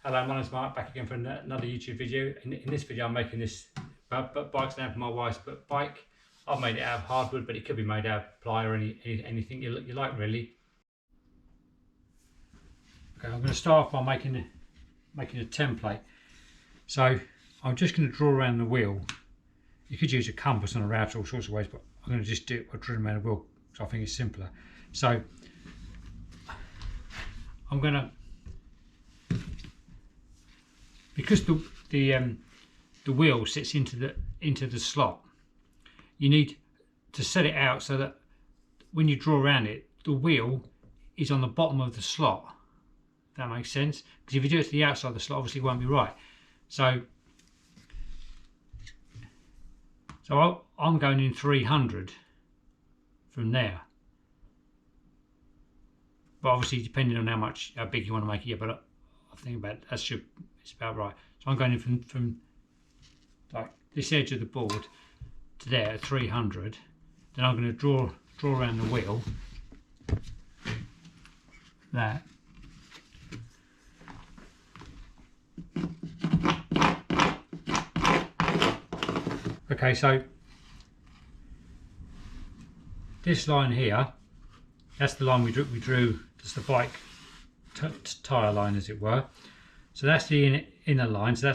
Hello, my name's Mark, back again for another YouTube video. In this video I'm making this bike stand for my wife's bike. I've made it out of hardwood, but it could be made out of ply or anything you like really. Okay, I'm going to start off by making a template. So I'm just going to draw around the wheel. You could use a compass and a router all sorts of ways, but I'm going to just do it by drawing around the wheel because I think it's simpler. So I'm going to, because the wheel sits into the slot, you need to set it out so that when you draw around it, the wheel is on the bottom of the slot. That makes sense, because if you do it to the outside of the slot, obviously it won't be right. So I'm going in 300 from there, but obviously depending on how big you want to make it. Yeah, but I think it's about right. So I'm going in from like this edge of the board to there at 300. Then I'm going to draw around the wheel. That. Okay, so this line here, that's the line we drew. That's the bike tyre line, as it were. So that's the inner line. So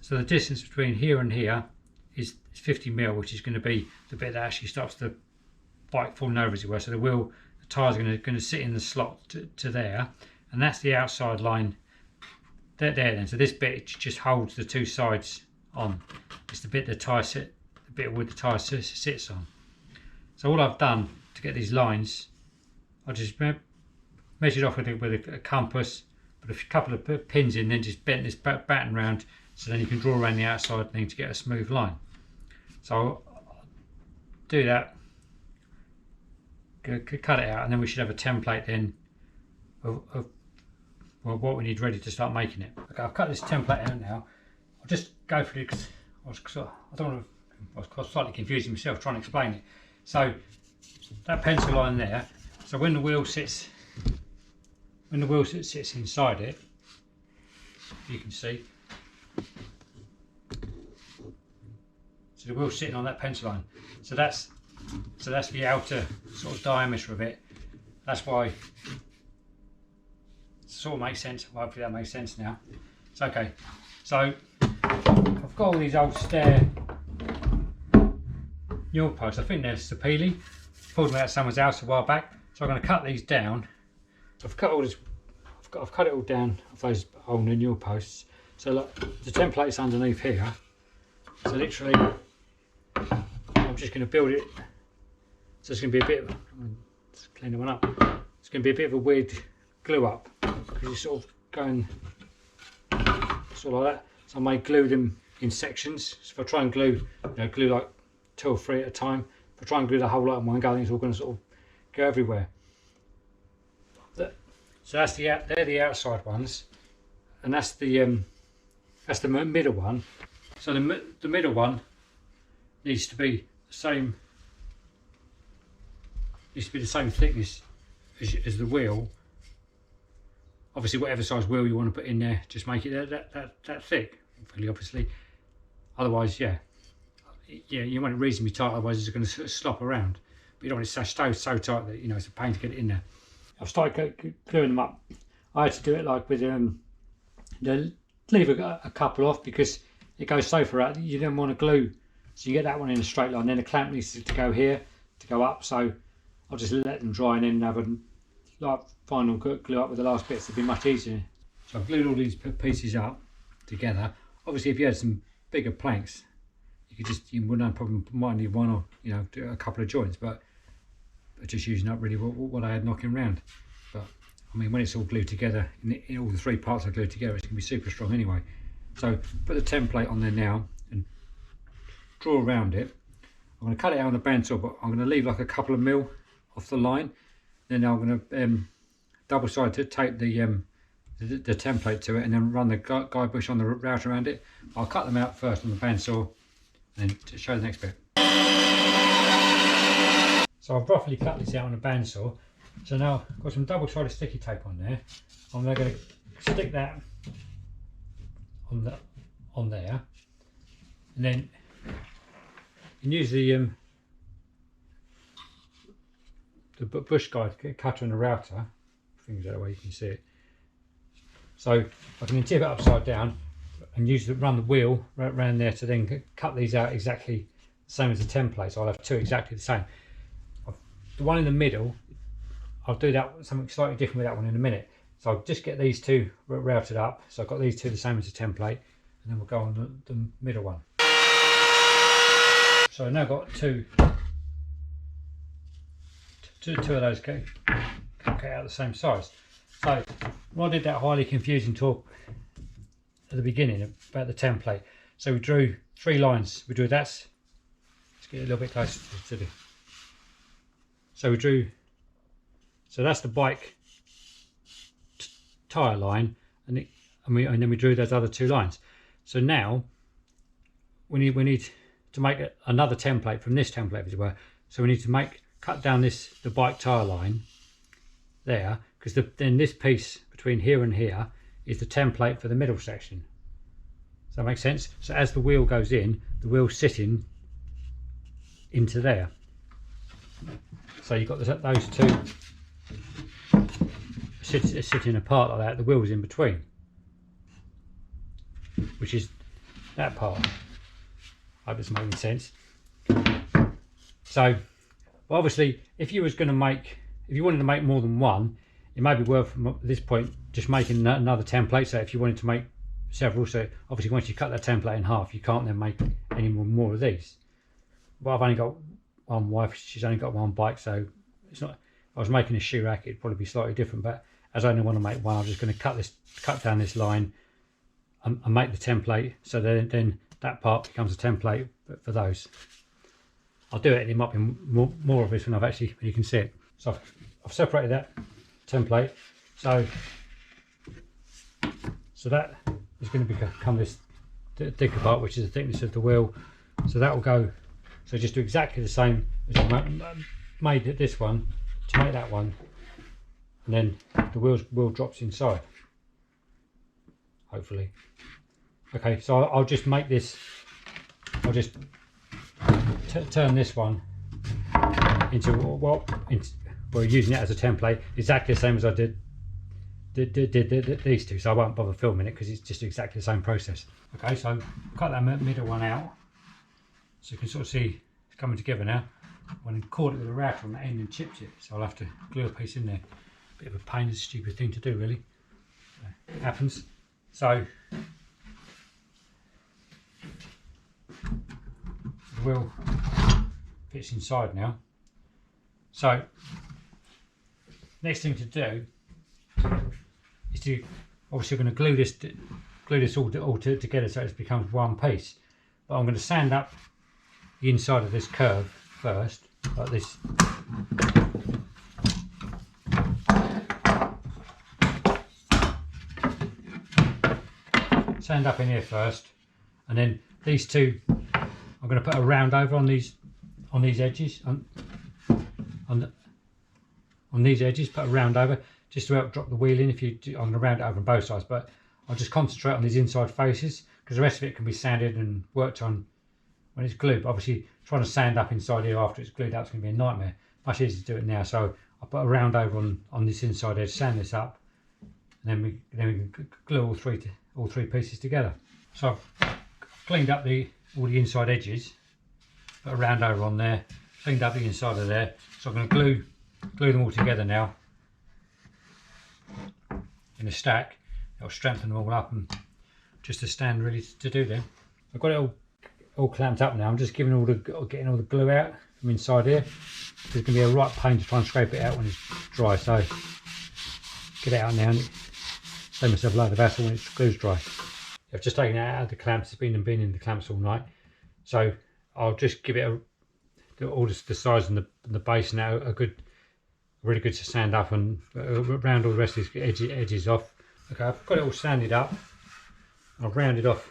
the distance between here and here is 50 mil, which is going to be the bit that actually stops the bike falling over, as it were. So the tyres are going to sit in the slot to there, and that's the outside line. There then. So this bit just holds the two sides on. It's the bit the bit where the tyre sits on. So all I've done to get these lines, I just measured off with a compass, put a couple of pins in, then just bent this batten round, so then you can draw around the outside thing to get a smooth line. So I'll do that, cut it out, and then we should have a template then of what we need ready to start making it. Okay, I've cut this template out now. I'll just go through it because I was slightly confusing myself trying to explain it. So that pencil line there, so when the wheel sits inside it, you can see, so the wheel's sitting on that pencil line. So that's the outer sort of diameter of it. That's why it sort of makes sense. Well, hopefully that makes sense now. It's okay. So I've got all these old stair newel posts. I think they're Sapele. Pulled them out of someone's house a while back. So I'm going to cut these down. So I've cut all this. I've cut it all down off those old newel posts. So look, the template's underneath here. So literally, I'm just going to build it. So it's going to be a bit. Let's clean the one up. It's going to be a bit of a weird glue up because you're sort of going sort of like that. So I may glue them in sections. So if I try and glue like 2 or 3 at a time, if I try and glue the whole lot in one go, I think it's all going to sort of go everywhere. So they're the outside ones, and that's the middle one. So the middle one needs to be the same. Needs to be the same thickness as the wheel. Obviously, whatever size wheel you want to put in there, just make it that thick. Really, obviously. Otherwise, yeah, you want it reasonably tight. Otherwise, it's going to sort of slop around. But you don't want it so tight that it's a pain to get it in there. I've started gluing them up. I had to do it like with leave a couple off because it goes so far out. You don't want to glue, so you get that one in a straight line. Then the clamp needs to go here to go up. So I'll just let them dry and then have a final glue up with the last bits. It'll be much easier. So I've glued all these pieces up together. Obviously, if you had some bigger planks, you wouldn't have a problem. Might need one or do a couple of joints, but just using up really what I had knocking around. But I mean, when it's all glued together, in all the 3 parts I glued together, it's going to be super strong anyway. So put the template on there now and draw around it. I'm going to cut it out on the bandsaw, but I'm going to leave like a couple of mil off the line. Then I'm going to double side to tape the template to it, and then run the guide bush on the router around it. I'll cut them out first on the bandsaw, and then to show the next bit. So I've roughly cut this out on a bandsaw. So now I've got some double-sided sticky tape on there. I'm now going to stick that on there, and then you can use the bush guide cutter and the router, things that way you can see it. So I can tip it upside down and run the wheel around there to then cut these out exactly the same as the template. So I'll have two exactly the same. The one in the middle, I'll do that something slightly different with that one in a minute. So I'll just get these two routed up. So I've got these two the same as the template, and then we'll go on the middle one. So I've now got two of those cut out the same size. So when I did that highly confusing talk at the beginning about the template, so we drew 3 lines. We drew let's get a little bit closer to the. So we drew. So that's the bike tyre line, and then we drew those other 2 lines. So now we need to make another template from this template, as it were. So we need to cut down the bike tyre line there, because then this piece between here and here is the template for the middle section. Does that make sense? So as the wheel goes in, the wheel's sitting into there. So you've got those two sitting apart like that. The wheel's in between, which is that part. I hope it's making sense. So obviously, if you wanted to make more than one, it may be worth at this point just making another template. So if you wanted to make several, so obviously once you cut that template in half, you can't then make any more of these. But I've only got one wife, she's only got one bike, so it's not. If I was making a shoe rack, it'd probably be slightly different, but as I only want to make one, I'm just going to cut down this line and make the template, so then that part becomes a template for those. I'll do it, and it might be more of this when you can see it. So I've separated that template, so that is going to become this thicker part, which is the thickness of the wheel. So that will go. So just do exactly the same as I made this one to make that one, and then the wheel drops inside, hopefully. Okay, so I'll just make this. I'll just turn this one into we're using it as a template, exactly the same as I did these two. So I won't bother filming it because it's just exactly the same process. Okay, so cut that middle one out, so you can sort of see it's coming together now. I went and caught it with a router on the end and chipped it, so I'll have to glue a piece in there. Bit of a pain, it's a stupid thing to do, really. It happens. So the wheel fits inside now. So next thing to do is to obviously we're going to glue this all together so it becomes one piece. But I'm going to sand up the inside of this curve first, like this. Sand up in here first, and then these two I'm going to put a round over on these edges, on these edges. Put a round over just to help drop the wheel in. I'm going to round it over on both sides, but I'll just concentrate on these inside faces because the rest of it can be sanded and worked on when it's glued. But obviously, trying to sand up inside here after it's glued out is going to be a nightmare. Much easier to do it now. So I'll put a round over on this inside edge, sand this up, and then we can glue all three pieces together. So I've cleaned up all the inside edges, put a round over on there, cleaned up the inside of there. So I'm going to glue them all together now in a stack. It'll strengthen them all up and just to stand ready to do them. I've got it all clamped up now. I'm just getting all the glue out from inside here. It's going to be a right pain to try and scrape it out when it's dry. So get it out now and save myself a load of hassle when it's glue's dry. I've just taken it out of the clamps. It's been in the clamps all night. So I'll just give it all the sides and the base now a really good to sand up and round all the rest of these edges off. Okay, I've got it all sanded up. I've rounded off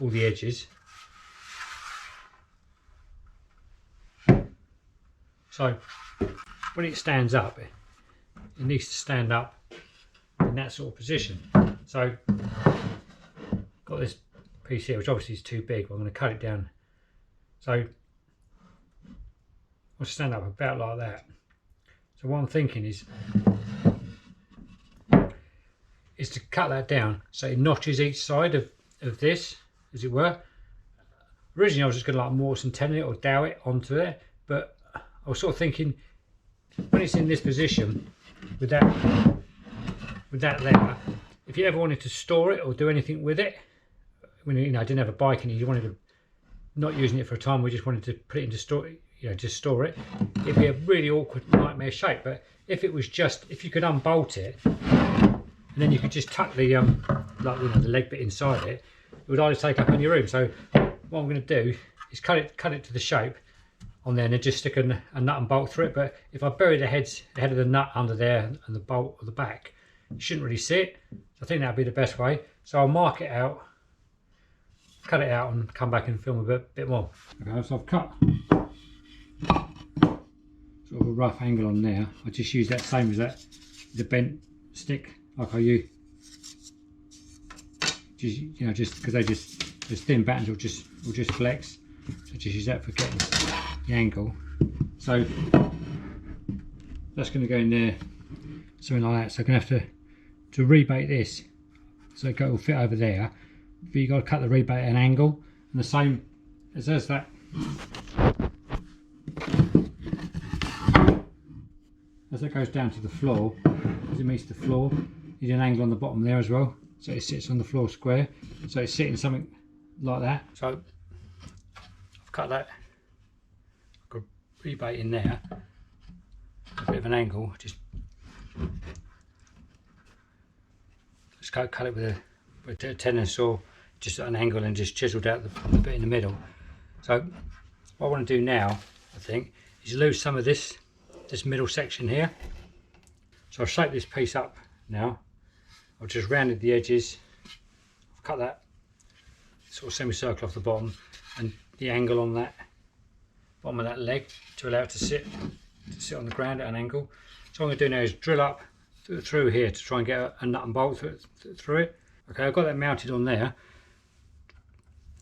all the edges. So when it stands up, it needs to stand up in that sort of position. So got this piece here, which obviously is too big, but I'm going to cut it down. So I'll stand up about like that. So what I'm thinking is to cut that down so it notches each side of this, as it were. Originally I was just going to like mortise and tenon it or dow it onto it, but I was sort of thinking when it's in this position with that there, if you ever wanted to store it or do anything with it, when you know I didn't have a bike and you wanted to not using it for a time, we just wanted to put it into store, you know, just store it, it'd be a really awkward nightmare shape. But if it was just, if you could unbolt it and then you could just tuck the like, you know, the leg bit inside it, it would either take up any room. So what I'm going to do is cut it to the shape on there and then just stick a nut and bolt through it. But if I bury the head of the nut under there and the bolt at the back, you shouldn't really see it. So I think that'd be the best way. So I'll mark it out, cut it out, and come back and film a bit more. Okay, so I've cut sort of a rough angle on there. I just use that same as that, the bent stick like I use. Just, you know, just because those thin battens will just flex. So just use that for getting the angle. So that's going to go in there, something like that. So I'm going to have to rebate this so it will fit over there. But you've got to cut the rebate at an angle, and the same as that. As that goes down to the floor, as it meets the floor, you do an angle on the bottom there as well, so it sits on the floor square. So it's sitting something like that. So I've cut that, I've got a rebate in there, a bit of an angle, just cut it with a tenon saw, just at an angle, and just chiseled out the bit in the middle. So what I want to do now, I think, is lose some of this middle section here. So I'll shape this piece up now. I've just rounded the edges. I've cut that sort of semicircle off the bottom and the angle on that bottom of that leg to allow it to sit on the ground at an angle. So what I'm going to do now is drill up through here to try and get a nut and bolt through it. Okay, I've got that mounted on there.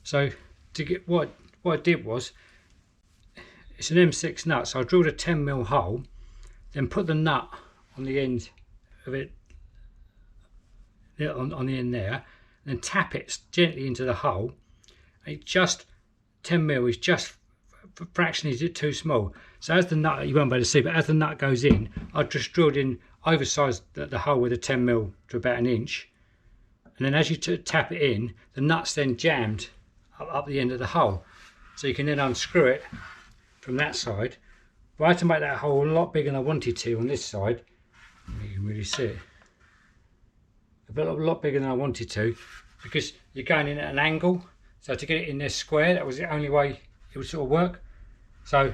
So to get what I did was, it's an M6 nut, so I drilled a 10mm hole, then put the nut on the end of it, on the end there, and then tap it gently into the hole. It just 10mm is just fractionally too small. So as the nut, you won't be able to see, but as the nut goes in, I just drilled in, oversized the hole with a 10mm to about 1 inch, and then as you tap it in, the nut's then jammed up the end of the hole, so you can then unscrew it from that side. But I had to make that hole a lot bigger than I wanted to on this side. You can really see it. A lot bigger than I wanted to, because you're going in at an angle. So to get it in there square, that was the only way it would sort of work. So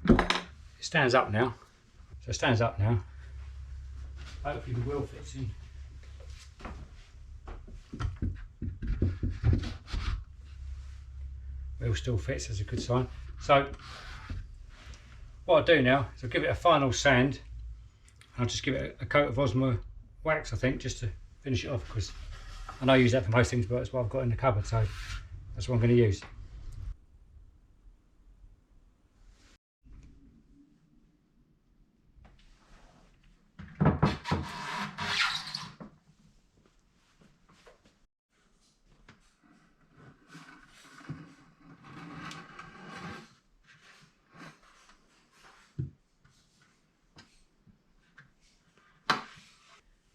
it stands up now. So it stands up now. Hopefully the wheel fits in. Wheel still fits, that's a good sign. So what I'll do now is I'll give it a final sand. I'll just give it a coat of Osmo wax, I think, just to finish it off, because I know I use that for most things, but it's what I've got in the cupboard, so that's what I'm going to use.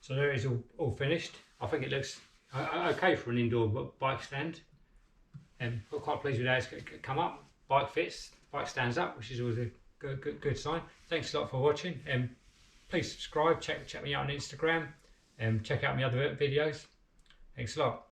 So there it is, all finished. I think it looks okay for an indoor bike stand. I'm quite pleased with how it's come up. Bike fits, bike stands up, which is always a good sign. Thanks a lot for watching. Please subscribe, check me out on Instagram, check out my other videos. Thanks a lot.